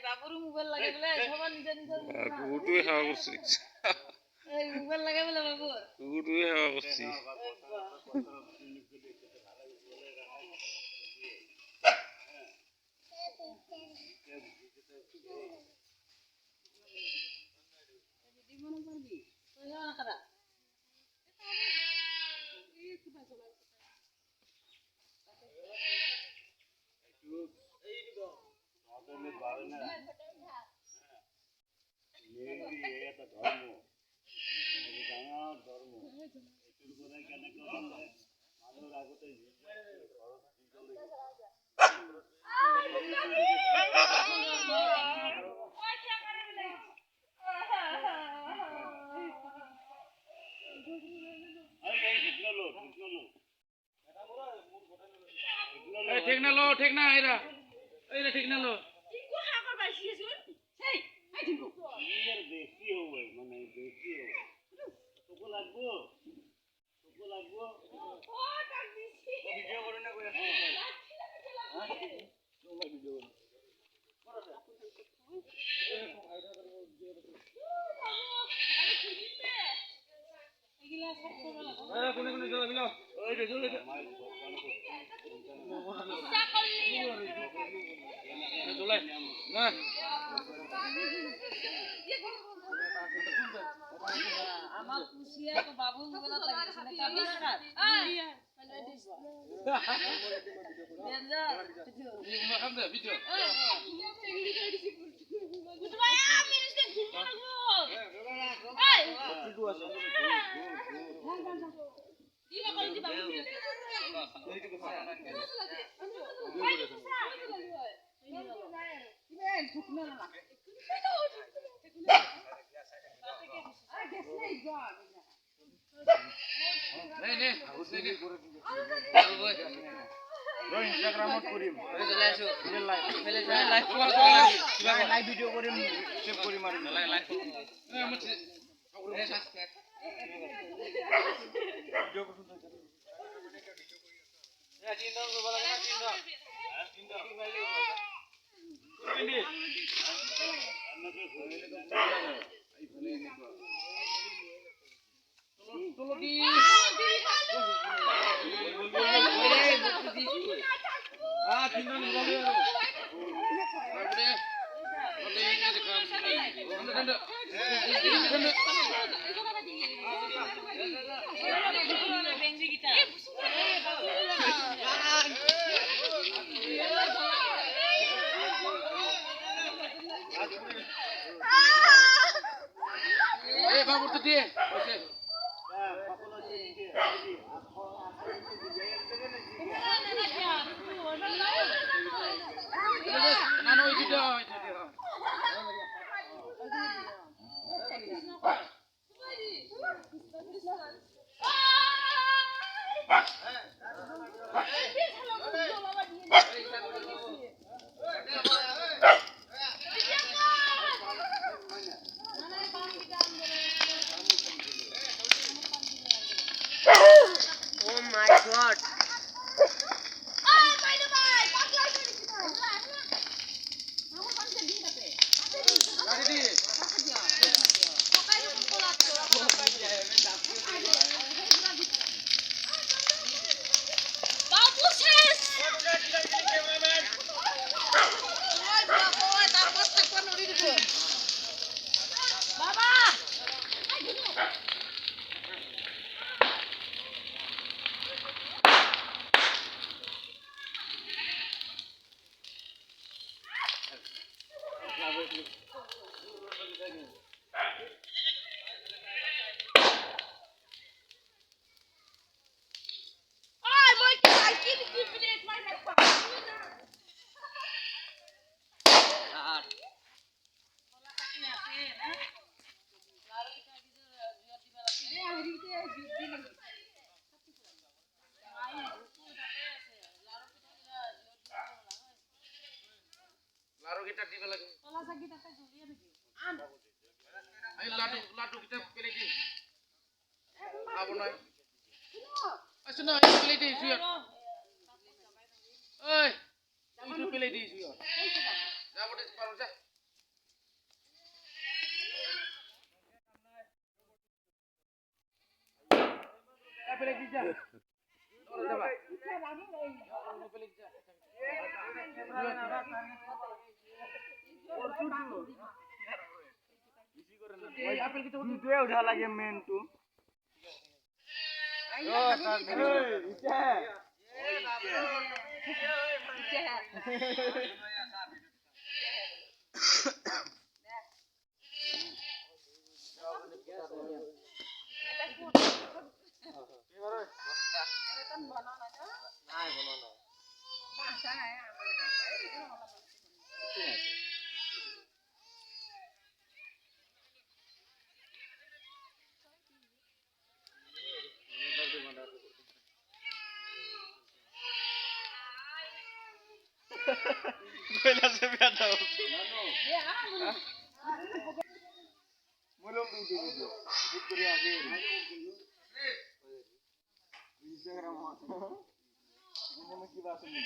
বাবুর মোবাইল লাগে বলে সবার নিজের নিজের কুকুরটুই হাওয়া করছি এই মোবাইল লাগে বলে বাবু কুকুরটুই হাওয়া করছি ঠিক না লো ঠিক না এরা এরা ঠিক না লো টিঙ্কু হাকার বাইছি শুন সেই এই টিঙ্কু ইয়ার বেশি হবে মানে বেশি হবে তোকে লাগবো ও টাক দিছি ভিডিও করে না কই তোমার ভিডিও এগুলা সব করব কোনে কোনে চলে গেল ওই রে চলে চলে না আমার খুশিয়া তো বাবু মোবাইল লাগিছে না কাবিস কাট ভিডিও ইনস্টাগ্রামত করিম লাইভ ভিডিও করিম সেভ করিম আর লাইভ বাবুর তো দিয়ে না না ওই ভিডিও Oh my god. বাবু শেষ kita di lagi. তলা চাকি তাতে জ্বলিয়ে নেকি Ayo ladu kita pilih di. Apa nih? Ayo no, ayo pilih di suyar. Oi, itu pilih di suyar. Dah boleh separuh dah. Dah pilih di dah. Orang dah. Pilih di dah. Dia udah lagi main tuh. Bela sebab tahu. Belum video. Video akhir. Instagram. Ini mesti bahasa ini.